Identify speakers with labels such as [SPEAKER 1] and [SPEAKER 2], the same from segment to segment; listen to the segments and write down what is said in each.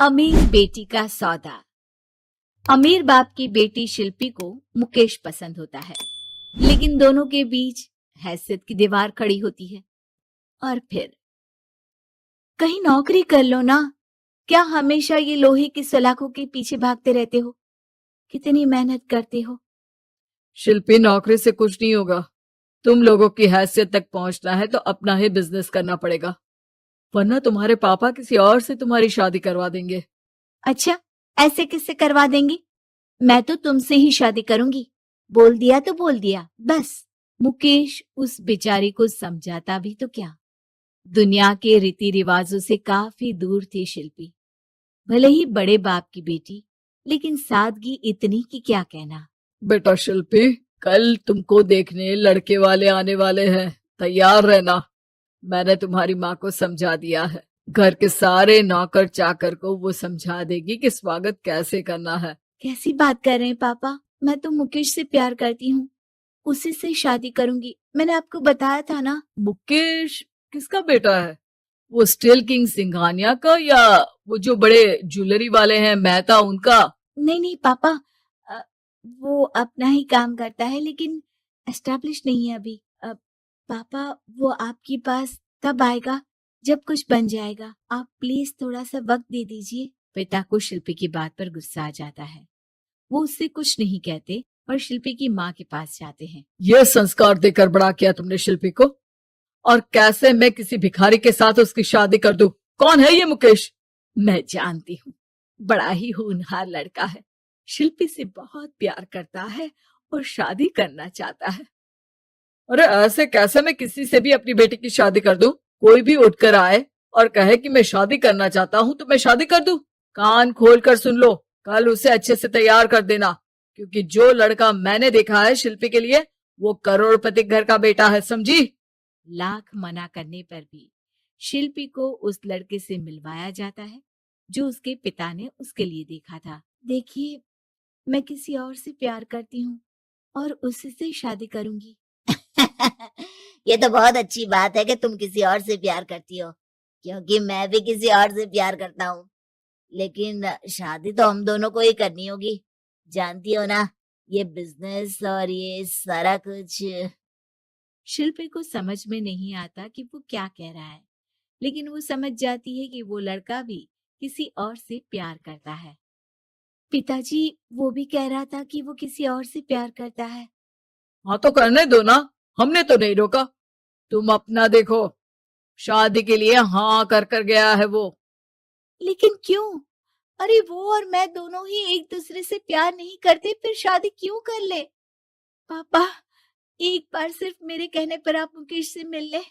[SPEAKER 1] अमीर बेटी का सौदा। अमीर बाप की बेटी शिल्पी को मुकेश पसंद होता है, लेकिन दोनों के बीच हैसियत की दीवार खड़ी होती है। और फिर कहीं नौकरी कर लो ना, क्या हमेशा ये लोहे की सलाखों के पीछे भागते रहते हो? कितनी मेहनत करते हो।
[SPEAKER 2] शिल्पी, नौकरी से कुछ नहीं होगा। तुम लोगों की हैसियत तक पहुंचना है तो अपना ही बिजनेस करना पड़ेगा, वरना तुम्हारे पापा किसी और से तुम्हारी शादी करवा देंगे।
[SPEAKER 1] अच्छा, ऐसे किससे करवा देंगे? मैं तो तुमसे ही शादी करूंगी। बोल दिया तो बोल दिया, बस। मुकेश उस बेचारी को समझाता भी तो क्या। दुनिया के रीति रिवाजों से काफी दूर थी शिल्पी। भले ही बड़े बाप की बेटी, लेकिन सादगी इतनी कि क्या कहना।
[SPEAKER 2] बेटा शिल्पी, कल तुमको देखने लड़के वाले आने वाले हैं, तैयार रहना। मैंने तुम्हारी माँ को समझा दिया है। घर के सारे नौकर चाकर को वो समझा देगी कि स्वागत कैसे करना है।
[SPEAKER 1] कैसी बात कर रहे हैं पापा? मैं तो मुकेश से प्यार करती हूँ, उसी से शादी करूंगी। मैंने आपको बताया था ना।
[SPEAKER 2] मुकेश किसका बेटा है? वो स्टील किंग सिंघानिया का, या वो जो बड़े ज्वेलरी वाले हैं मेहता, उनका?
[SPEAKER 1] नहीं नहीं पापा, अ, वो अपना ही काम करता है, लेकिन एस्टेब्लिश नहीं है अभी। पापा, वो आपके पास तब आएगा जब कुछ बन जाएगा। आप प्लीज थोड़ा सा वक्त दे दीजिए। पिता को शिल्पी की बात पर गुस्सा आ जाता है। वो उससे कुछ नहीं कहते और शिल्पी की माँ के पास जाते हैं।
[SPEAKER 2] ये संस्कार देकर बड़ा किया तुमने शिल्पी को, और कैसे मैं किसी भिखारी के साथ उसकी शादी कर दूं? कौन है ये मुकेश?
[SPEAKER 1] मैं जानती हूँ, बड़ा ही होनहार लड़का है। शिल्पी से बहुत प्यार करता है और शादी करना चाहता है।
[SPEAKER 2] अरे ऐसे कैसे मैं किसी से भी अपनी बेटी की शादी कर दूं? कोई भी उठकर आए और कहे कि मैं शादी करना चाहता हूं तो मैं शादी कर दूं? कान खोल कर सुन लो, कल उसे अच्छे से तैयार कर देना, क्योंकि जो लड़का मैंने देखा है शिल्पी के लिए, वो करोड़पति घर का बेटा है, समझी?
[SPEAKER 1] लाख मना करने पर भी शिल्पी को उस लड़के से मिलवाया जाता है जो उसके पिता ने उसके लिए देखा था। देखिए, मैं किसी और से प्यार करती हूँ और उसी से शादी करूंगी।
[SPEAKER 3] ये तो बहुत अच्छी बात है कि तुम किसी और से प्यार करती हो, क्योंकि मैं भी किसी और से प्यार करता हूँ। लेकिन शादी तो हम दोनों को ही करनी होगी, जानती हो ना, ये बिजनेस और ये सारा कुछ।
[SPEAKER 1] शिल्पी को समझ में नहीं आता कि वो क्या कह रहा है, लेकिन वो समझ जाती है कि वो लड़का भी किसी और से प्यार करता है। पिताजी, वो भी कह रहा था कि वो किसी और से प्यार करता है।
[SPEAKER 2] हाँ तो करने दो ना, हमने तो नहीं रोका। तुम अपना देखो, शादी के लिए हाँ कर कर गया है वो।
[SPEAKER 1] लेकिन क्यों? अरे वो और मैं दोनों ही एक दूसरे से प्यार नहीं करते, फिर शादी क्यों कर ले? पापा, एक बार सिर्फ मेरे कहने पर आप मुकेश से मिल ले।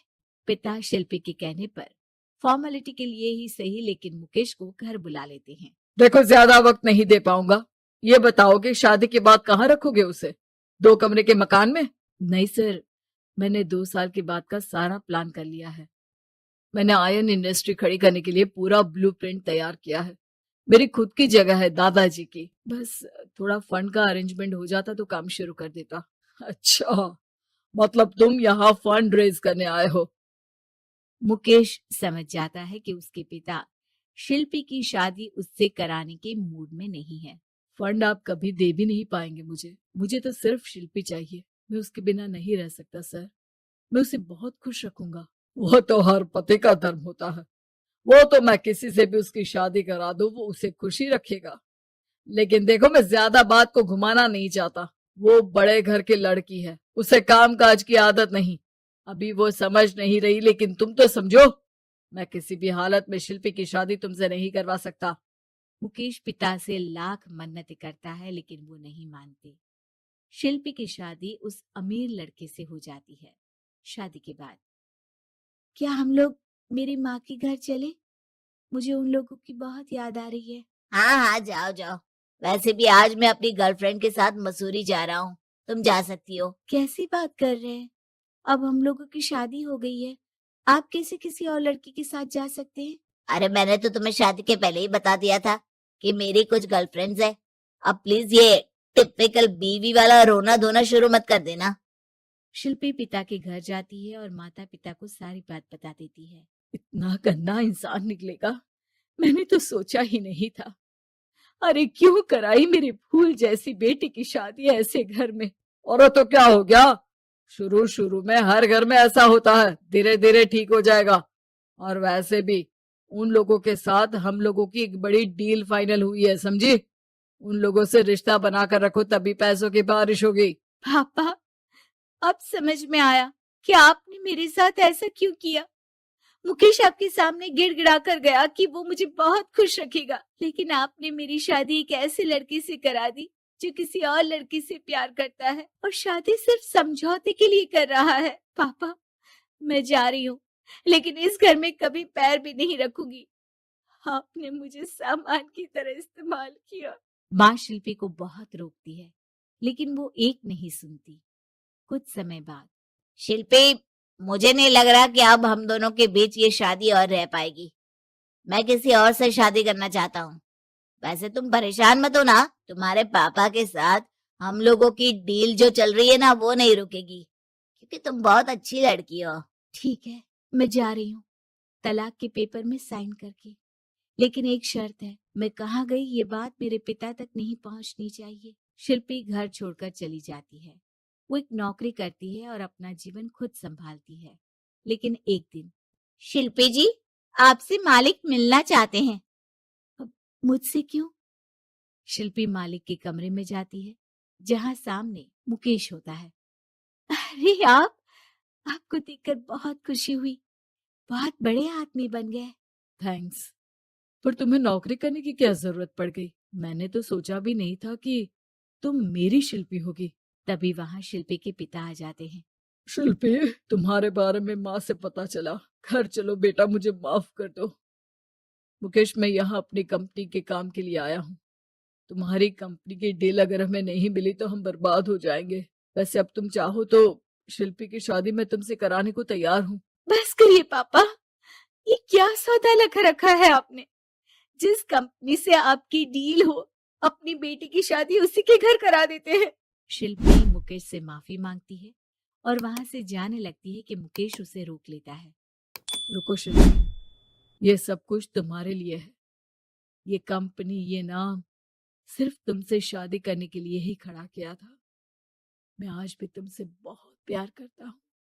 [SPEAKER 1] पिता शिल्पी के कहने पर फॉर्मेलिटी के लिए ही सही, लेकिन मुकेश को घर बुला लेते हैं।
[SPEAKER 2] देखो, ज्यादा वक्त नहीं दे पाऊंगा। ये बताओ कि शादी के बाद कहाँ रखोगे उसे? 2 कमरे के मकान में?
[SPEAKER 1] नहीं सर, मैंने 2 साल के बाद का सारा प्लान कर लिया है।
[SPEAKER 2] मैंने आयरन इंडस्ट्री खड़ी करने के लिए पूरा ब्लूप्रिंट तैयार किया है। मेरी खुद की जगह है, दादाजी की। बस थोड़ा फंड का अरेंजमेंट हो जाता तो काम शुरू कर देता। अच्छा, मतलब तुम यहाँ फंड रेज करने आए हो?
[SPEAKER 1] मुकेश समझ जाता है कि उसके पिता शिल्पी की शादी उससे कराने के मूड में नहीं है।
[SPEAKER 2] फंड आप कभी दे भी नहीं पाएंगे मुझे। मुझे तो सिर्फ शिल्पी चाहिए। मैं उसके बिना नहीं रह सकता सर। मैं उसे बहुत खुश रखूंगा। वो तो हर पति का धर्म होता है। वो तो मैं किसी से भी उसकी शादी करा दूं, वो उसे खुशी रखेगा। लेकिन देखो, मैं ज्यादा बात को घुमाना नहीं चाहता। वो बड़े घर की लड़की है, उसे काम काज की आदत नहीं। अभी वो समझ नहीं रही, लेकिन तुम तो समझो। मैं किसी भी हालत में शिल्पी की शादी तुमसे नहीं करवा सकता।
[SPEAKER 1] मुकेश पिता से लाख मन्नतें करता है, लेकिन वो नहीं मानते। शिल्पी की शादी उस अमीर लड़के से हो जाती है। शादी के बाद क्या हम लोग मेरी माँ के घर चले? मुझे उन लोगों की बहुत याद आ रही है।
[SPEAKER 3] हाँ हाँ, जाओ जाओ। वैसे भी आज मैं अपनी गर्लफ्रेंड के साथ मसूरी जा रहा हूँ, तुम जा सकती हो।
[SPEAKER 1] कैसी बात कर रहे हैं? अब हम लोगों की शादी हो गई है, आप कैसे किसी और लड़की के साथ जा सकते हैं?
[SPEAKER 3] अरे मैंने तो तुम्हें शादी के पहले ही बता दिया था कि मेरी कुछ गर्लफ्रेंड्स है। अब प्लीज ये टिपिकल बीवी वाला रोना धोना शुरू मत कर देना।
[SPEAKER 1] शिल्पी पिता के घर जाती है और माता पिता को सारी बात बता देती है।
[SPEAKER 2] इतना गंदा इंसान निकलेगा मैंने तो सोचा ही नहीं था। अरे क्यों कराई मेरी फूल जैसी बेटी की शादी ऐसे घर में। और तो क्या हो गया, शुरू शुरू में हर घर में ऐसा होता है, धीरे धीरे ठीक हो जाएगा। और वैसे भी उन लोगों के साथ हम लोगों की एक बड़ी डील फाइनल हुई है, समझी। उन लोगों से रिश्ता बनाकर रखो, तभी पैसों की बारिश होगी।
[SPEAKER 1] पापा, अब समझ में आया कि आपने मेरे साथ ऐसा क्यों किया। मुकेश आपके सामने गिड़गिड़ा कर गया कि वो मुझे बहुत खुश रखेगा, लेकिन आपने मेरी शादी एक ऐसे लड़के से करा दी जो किसी और लड़की से प्यार करता है और शादी सिर्फ समझौते के लिए कर रहा है। पापा, मैं जा रही हूँ, लेकिन इस घर में कभी पैर भी नहीं रखूंगी। आपने मुझे सामान की तरह इस्तेमाल किया। माँ शिल्पी को बहुत रोकती है, लेकिन वो एक नहीं सुनती। कुछ समय बाद,
[SPEAKER 3] शिल्पी, मुझे नहीं लग रहा कि अब हम दोनों के बीच ये शादी और रह पाएगी। मैं किसी और से शादी करना चाहता हूँ। वैसे तुम परेशान मत हो ना, तुम्हारे पापा के साथ हम लोगों की डील जो चल रही है ना, वो नहीं रुकेगी, क्योंकि तुम बहुत अच्छी लड़की हो।
[SPEAKER 1] ठीक है, मैं जा रही हूँ, तलाक के पेपर में साइन करके। लेकिन एक शर्त है, मैं कहाँ गई ये बात मेरे पिता तक नहीं पहुंचनी चाहिए। शिल्पी घर छोड़कर चली जाती है। वो एक नौकरी करती है और अपना जीवन खुद संभालती है। लेकिन एक दिन,
[SPEAKER 3] शिल्पी जी, आपसे मालिक मिलना चाहते हैं।
[SPEAKER 1] अब मुझसे क्यों? शिल्पी मालिक के कमरे में जाती है, जहां सामने मुकेश होता है। अरे आपको देखकर बहुत खुशी हुई, बहुत बड़े आदमी बन गए।
[SPEAKER 2] थैंक्स, पर तुम्हें नौकरी करने की क्या जरूरत पड़ गई। मैंने तो सोचा भी नहीं था कि तुम मेरी शिल्पी होगी।
[SPEAKER 1] तभी वहां शिल्पी के पिता आ जाते हैं।
[SPEAKER 2] शिल्पी, तुम्हारे बारे में माँ से पता चला। घर चलो बेटा, मुझे माफ कर दो। मुकेश, मैं यहाँ अपनी कंपनी के काम के लिए आया हूँ। तुम्हारी कंपनी की डील अगर हमें नहीं मिली तो हम बर्बाद हो जाएंगे। वैसे अब तुम चाहो तो शिल्पी की शादी मैं तुमसे कराने को तैयार हूँ।
[SPEAKER 1] बस करिए पापा, ये क्या सौदा लगा रखा है आपने। जिस कंपनी से आपकी डील हो, अपनी बेटी की शादी उसी के घर करा देते हैं। शिल्पी मुकेश से माफी मांगती है और वहां से जाने लगती है कि मुकेश उसे रोक लेता है।
[SPEAKER 2] रुको शिल्पी, ये सब कुछ तुम्हारे लिए है। ये कंपनी, ये नाम सिर्फ तुमसे शादी करने के लिए ही खड़ा किया था। मैं आज भी तुमसे बहुत प्यार करता हूँ।